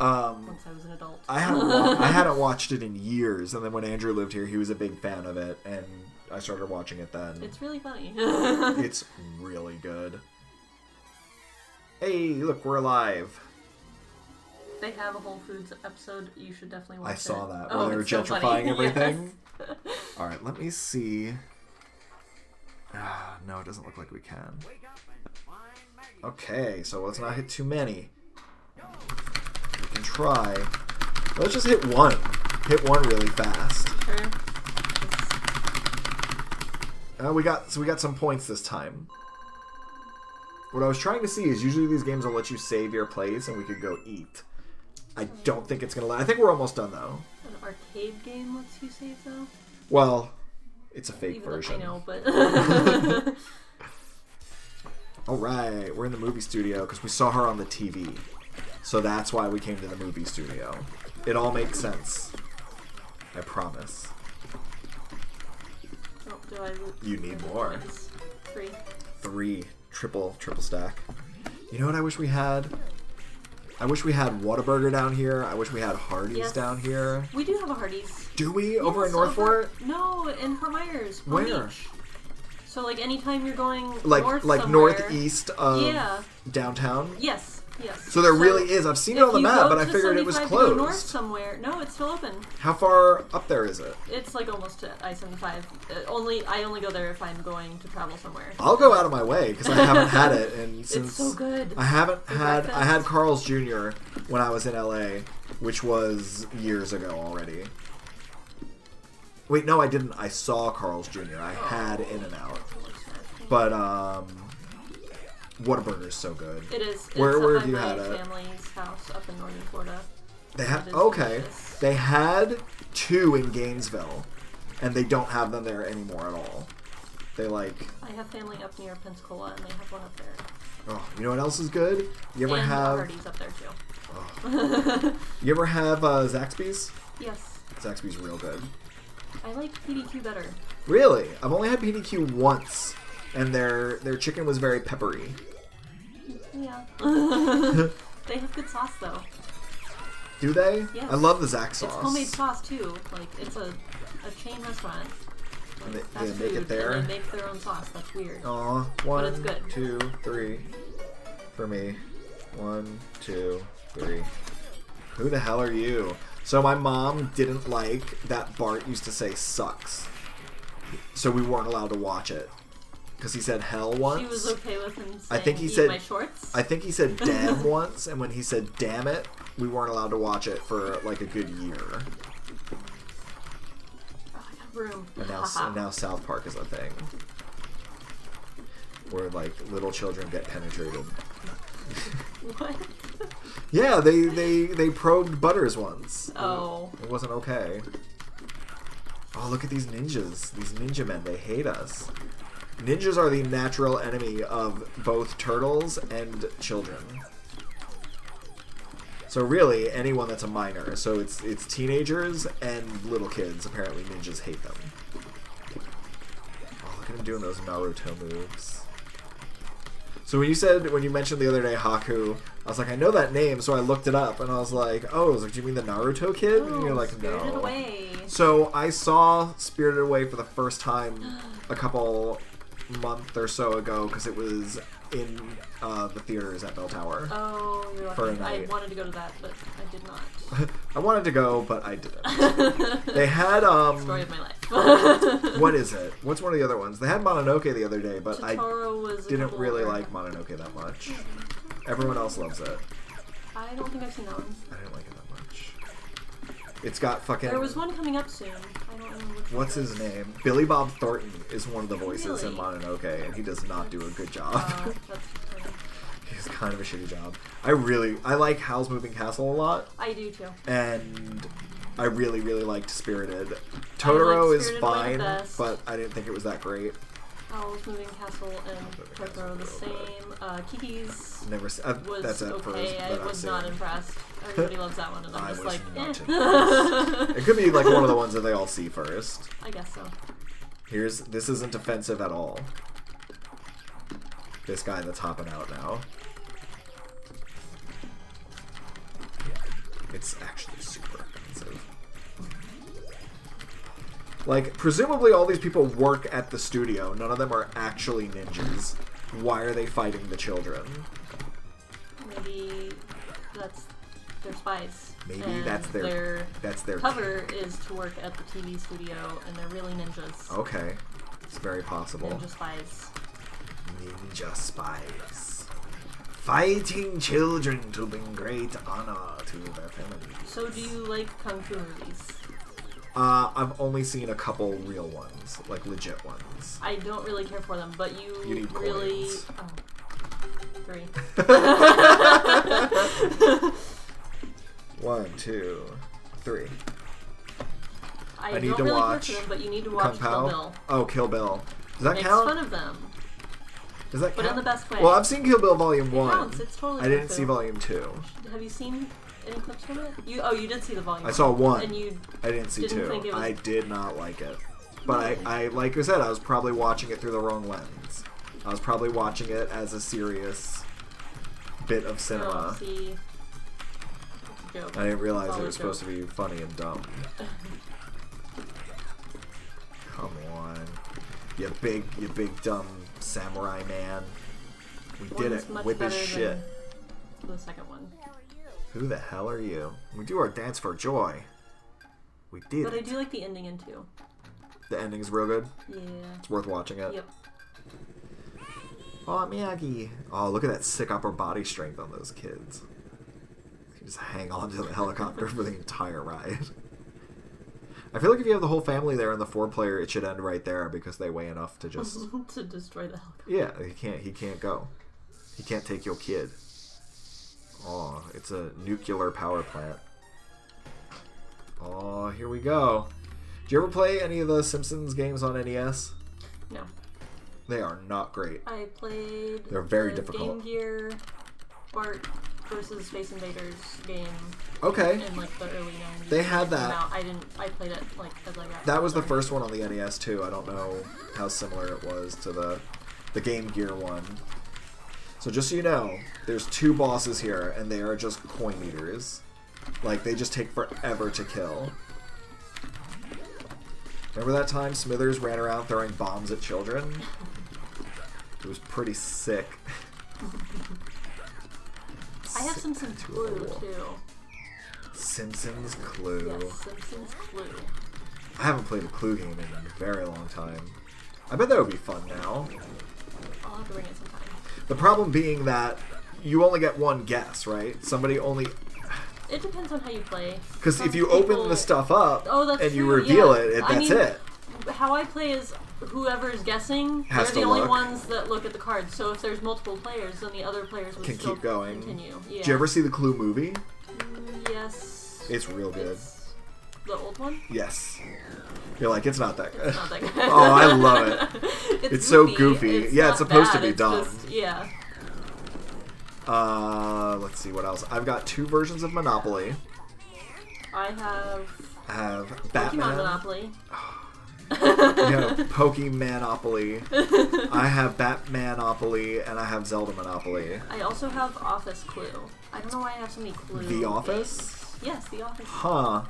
Once I was an adult. I hadn't watched it in years, and then when Andrew lived here, he was a big fan of it, and I started watching it then. It's really funny. It's really good. Hey, look, we're alive. They have a Whole Foods episode. You should definitely watch it. I saw that. Oh, Where they were so gentrifying everything. Yes. Alright, let me see. No, it doesn't look like we can. Okay, so let's not hit too many. We can try. Let's just hit one. Hit one really fast. Sure. We got some points this time. What I was trying to see is usually these games will let you save your place and we could go eat. I don't think it's gonna let. I think we're almost done though. An arcade game lets you save though? Well, it's a fake Even version. I know, but Alright, we're in the movie studio because we saw her on the TV. So that's why we came to the movie studio. It all makes sense. I promise. Oh, do I... You need more. 3. 3. Triple stack. You know what I wish we had? I wish we had Whataburger down here. I wish we had Hardee's down here. We do have a Hardee's. Do we? Over in North Fort? No, in Fort Myers. Where? Beach. So, like, anytime you're going like north like somewhere, northeast of downtown? Yes. So there really is. I've seen it on the map, but I figured it was closed. Go north somewhere. No, it's still open. How far up there is it? It's like almost to I-75. I only go there if I'm going to travel somewhere. I'll go out of my way because I haven't had it, and since it's so good. I had Carl's Jr. when I was in LA, which was years ago already. Wait, no, I didn't. I saw Carl's Jr. I had In-N-Out, but Whataburger is so good. It is. Where have have you my had it? family's house up in northern Florida. They had delicious. They had 2 in Gainesville, and they don't have them there anymore at all. They like. I have family up near Pensacola, and they have one up there. Oh, you know what else is good? You ever and have Hardee's up there too. Oh. You ever have Zaxby's? Yes. Zaxby's real good. I like PDQ better. Really? I've only had PDQ once, and their chicken was very peppery. Yeah. They have good sauce though. Do they? Yes. I love the Zax sauce. It's homemade sauce too. Like it's a chain restaurant. And Like, they make it there? And they make their own sauce. That's weird. Aw, But it's 1, good. 2, 3 for me. 1, 2, 3. Who the hell are you? So my mom didn't like that Bart used to say sucks. So we weren't allowed to watch it. Because he said hell once. She was okay with him saying I think he eat said my shorts. I think he said damn once, and when he said damn it, we weren't allowed to watch it for like a good year. Oh, I got room. And now South Park is a thing. Where like little children get penetrated. What? Yeah, they probed Butters once. Oh. It wasn't okay. Oh, look at these ninjas. These ninja men, they hate us. Ninjas are the natural enemy of both turtles and children. So really, anyone that's a minor. So it's teenagers and little kids. Apparently ninjas hate them. Oh, look at him doing those Naruto moves. So when you mentioned the other day Haku, I was like, I know that name, so I looked it up, and I was like, oh, I was like, do you mean the Naruto kid? And you're like, Spirited no. Away. So I saw Spirited Away for the first time a couple month or so ago, because it was in the theaters at Bell Tower. Oh, you're lucky. For a night. I wanted to go to that, but I did not. I wanted to go, but I didn't. They had Story of my life. what is it? What's one of the other ones? They had Mononoke the other day, but Totoro I didn't really like Mononoke that much. Everyone else loves it. I don't think I've seen that one. I didn't like it that much. It's got fucking... There was one coming up soon. I don't know which What's his name? Billy Bob Thornton is one of the voices in Really? Mononoke, and he does not do a good job. That's funny. He's kind of a shitty job. I like Howl's Moving Castle a lot, I do too. and I really liked Spirited. Totoro is Spirited Away fine, the best. but I didn't think it was that great. Howl's Moving Castle and Totoro the same. Kiki's Never. was That's it okay. first, but I was not impressed. Everybody loves that one, and I'm I just was like, not eh. impressed. It could be like one of the ones that they all see first. I guess so. This isn't offensive at all. This guy that's hopping out now. It's actually super expensive. Like, presumably all these people work at the studio. None of them are actually ninjas. Why are they fighting the children? Maybe that's their spies. Maybe and that's their cover is to work at the TV studio, and they're really ninjas. Okay, it's very possible. Ninja spies. Ninja spies. Fighting children to bring great honor to their families. So do you like Kung Fu movies? I've only seen a couple real ones, like legit ones. I don't really care for them, but you need really... coins. Oh. 3. 1, 2, 3. I need don't to really watch care for them, but you need to watch Kill Bill. Oh, Kill Bill. Does that Makes count? fun of them. Does that but count? in the best way. Well, I've seen Kill Bill Volume 1. It counts. It's totally I didn't Kung see Fu. Volume 2. Have you seen any clips from it? You did see the volume. I saw 1. And you I didn't see didn't 2. think it was... I did not like it. But I like I said, I was probably watching it through the wrong lens. I was probably watching it as a serious bit of cinema. Oh, see. Joke. I didn't realize It's it all was a supposed joke. to be funny and dumb. Come on. You big dumb samurai man. We did One's it. much Whip his better shit. than the second one. Who the hell are you? We do our dance for joy. We did But I it. do like the ending in 2. The ending's real good. Yeah. It's worth watching it. Yep. Oh, Miyagi. Oh, look at that sick upper body strength on those kids. You just hang on to the helicopter for the entire ride. I feel like if you have the whole family there in the 4-player, it should end right there because they weigh enough to just... to destroy the helicopter. Yeah, he can't go. He can't take your kid. Oh, it's a nuclear power plant. Oh, here we go. Do you ever play any of the Simpsons games on NES? No. They are not great. I played They're very the difficult. Game Gear Bart versus Space Invaders game Okay. in like the early 90s. They had when it came that. out. I played it like as I got That was the older. first one on the NES too. I don't know how similar it was to the Game Gear one. So just so you know, there's 2 bosses here, and they are just coin eaters. Like, they just take forever to kill. Remember that time Smithers ran around throwing bombs at children? It was pretty sick. I have Simpsons Clue too. Simpsons Clue. Yes, Simpsons Clue. I haven't played a Clue game in a very long time. I bet that would be fun now. I'll have to bring it sometime. The problem being that you only get one guess, right? Somebody only... It depends on how you play. Because Some if you people- open the stuff up and you true, reveal yeah. it, I that's mean, it. How I play is whoever's guessing, Has they're to the only look. ones that look at the cards. So if there's multiple players, then the other players will Can still keep going. continue. Yeah. Did you ever see the Clue movie? Yes. It's real good. It's the old one? Yes. You're like, it's not that good. It's not that good. Oh, I love it. It's so goofy. Yeah, it's not supposed to bad, be it's dumb. just- yeah. Let's see what else. I've got 2 versions of Monopoly. I have I have Pokemon Batman. Monopoly. I have Pokemanopoly. I have Batmanopoly, and I have Zelda Monopoly. I also have Office Clue. I don't know why I have so many Clue. The Office? games. Yes, The Office. Huh.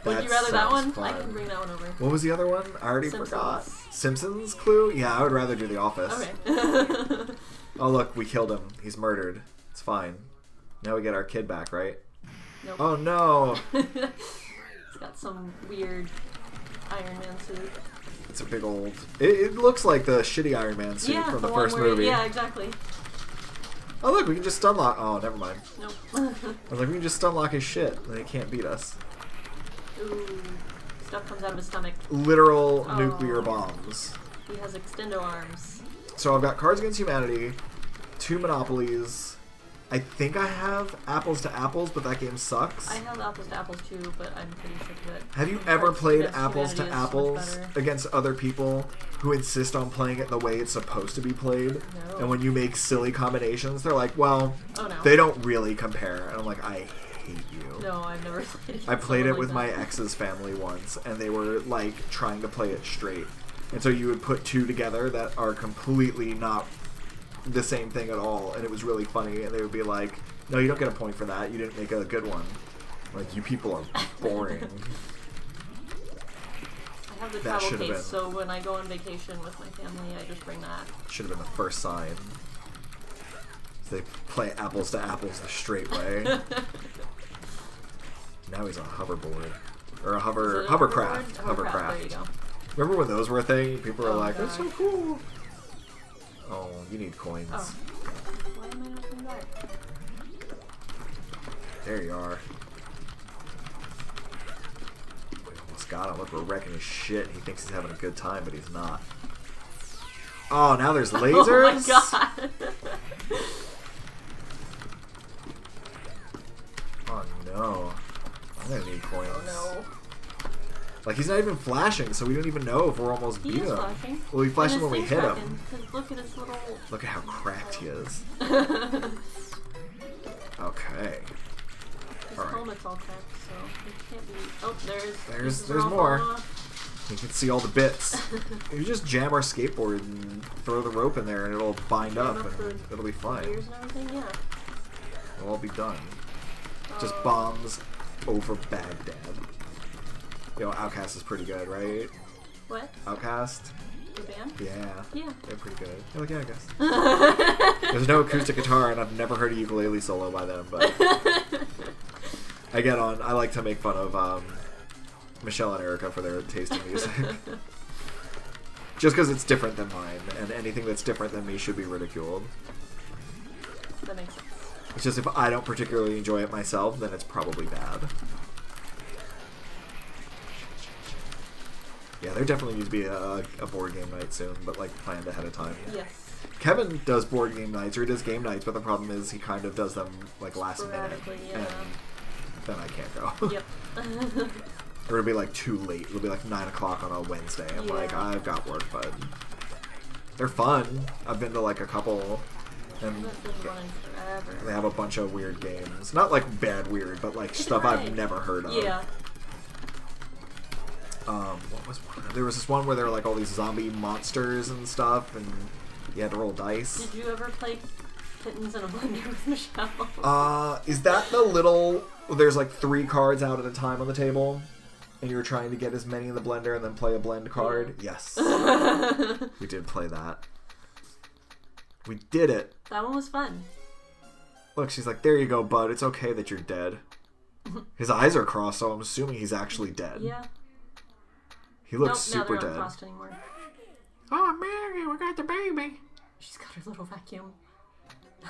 Would you rather that sounds one? I fun. can bring that one over. What was the other one? I already Simpsons. forgot. Simpsons Clue? Yeah, I would rather do The Office. Okay. Oh, look, we killed him. He's murdered. It's fine. Now we get our kid back, right? Nope. Oh, no. It's got some weird Iron Man suit. It's a big old... It looks like the shitty Iron Man suit Yeah, from the one first where, movie. Yeah, exactly. Oh, look, we can just stun lock... Oh, never mind. Nope. I was like, we can just stun lock his shit, and they can't beat us. Ooh. Stuff comes out of his stomach. Literal Oh. nuclear bombs. He has extendo arms. So I've got Cards Against Humanity, 2 Monopolies. I think I have Apples to Apples, but that game sucks. I have Apples to Apples too, but I'm pretty sick of it. Have you ever Cards played Against Apples to Humanity is so much Apples better. against other people who insist on playing it the way it's supposed to be played? No. And when you make silly combinations, they're like, well, Oh no. they don't really compare. And I'm like, I hate you. No, I've never played it. I played it like with that. my ex's family once, and they were like trying to play it straight. And so you would put 2 together that are completely not the same thing at all, and it was really funny. And they would be like, no, you don't get a point for that. You didn't make a good one. Like, you people are boring. I have the That travel should've case, been- so when I go on vacation with my family, I just bring that. Should have been the first sign. So they play apples to apples the straight way. Now he's on a hoverboard. Or a Is it a hovercraft. Hovercraft. There you go. Remember when those were a thing? People were Oh, like, that's God. so cool. Oh, you need coins. Oh. Why am I not coming back? There you are. We almost got him. Look, we're wrecking his shit. He thinks he's having a good time, but he's not. Oh, now there's lasers? Oh my god. Oh no. I'm gonna need coins. Oh no. Like, he's not even flashing, so we don't even know if we're almost He beat is him. flashing. Well, he flashes And when we his hit thing's him. cracking, 'cause look at his little... Look at how cracked he is. His Okay. Alright. helmet's all cracked, so it can't be... Oh, there's There's all more. falling off. You can see all the bits. You just jam our skateboard and throw the rope in there and it'll bind Jam up up and the it'll be fine. Gears and everything, yeah. It'll all be done. Just Oh. bombs over Baghdad. Yo, Outcast is pretty good, right? What? Outcast? The band? Yeah. Yeah. They're pretty good. You're like, yeah, I guess. There's no acoustic guitar and I've never heard a ukulele solo by them, but I like to make fun of Michelle and Erica for their taste in music. Just because it's different than mine, and anything that's different than me should be ridiculed. That makes sense. It's just if I don't particularly enjoy it myself, then it's probably bad. Yeah, there definitely needs to be a board game night soon, but like planned ahead of time. Yes. Kevin does board game nights, or he does game nights, but the problem is he kind of does them like last minute, Sporadically, yeah. and then I can't go. Yep. Or it'll be like too late. It'll be like 9 o'clock on a Wednesday. I'm like, Yeah. I've got work, bud. They're fun. I've been to like a couple, and That been running forever. they have a bunch of weird games. Not like bad weird, but like stuff I've Right. never heard of. Yeah. What was one? There was this one where there were like all these zombie monsters and stuff, and you had to roll dice. Did you ever play Kittens in a Blender with Michelle? Is that the little... There's like 3 cards out at a time on the table, and you're trying to get as many in the blender and then play a blend card? Yeah. Yes. We did play that. We did it. That one was fun. Look, she's like, there you go, bud. It's okay that you're dead. His eyes are crossed, so I'm assuming he's actually dead. Yeah. He looks Nope, now super they're not dead. crossed anymore. Oh, Mary, we got the baby. She's got her little vacuum.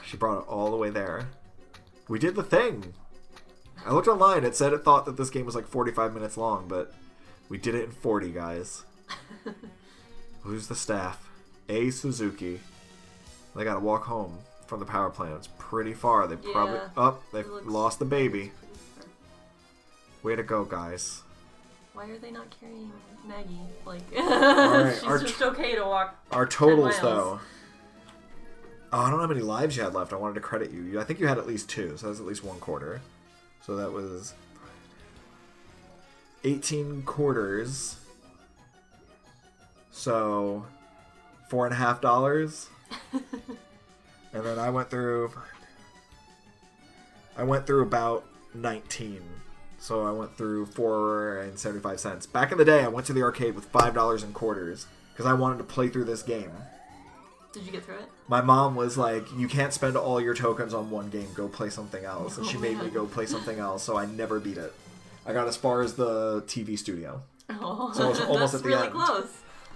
She brought it all the way there. We did the thing. I looked online. It said it thought that this game was like 45 minutes long, but we did it in 40, guys. Who's the staff? A. Suzuki. They gotta walk home from the power plant. It's pretty far. They probably... Yeah. Oh, they've It looks lost the baby. pretty far. Way to go, guys. Why are they not carrying Maggie? Like, Alright, she's just okay to walk. Our totals, 10 miles. though. Oh, I don't know how many lives you had left. I wanted to credit you. I think you had at least 2, so that's at least 1 quarter. So that was 18 quarters. So $4.50. And then I went through about 19. So I went through 4.75. Back in the day, I went to the arcade with $5 in quarters because I wanted to play through this game. Did you get through it? My mom was like, you can't spend all your tokens on one game. Go play something else. And she made me go play something else, so I never beat it. I got as far as the TV studio. Oh, So it's almost that's at the really end. close.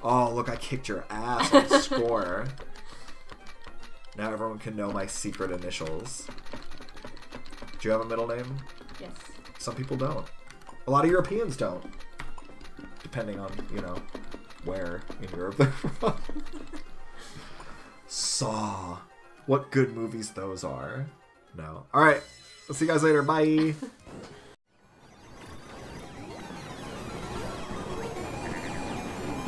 Oh, look, I kicked your ass on score. Now everyone can know my secret initials. Do you have a middle name? Yes. Some people don't. A lot of Europeans don't. Depending on, where in Europe they're from. Saw. What good movies those are. No. Alright. I'll see you guys later. Bye.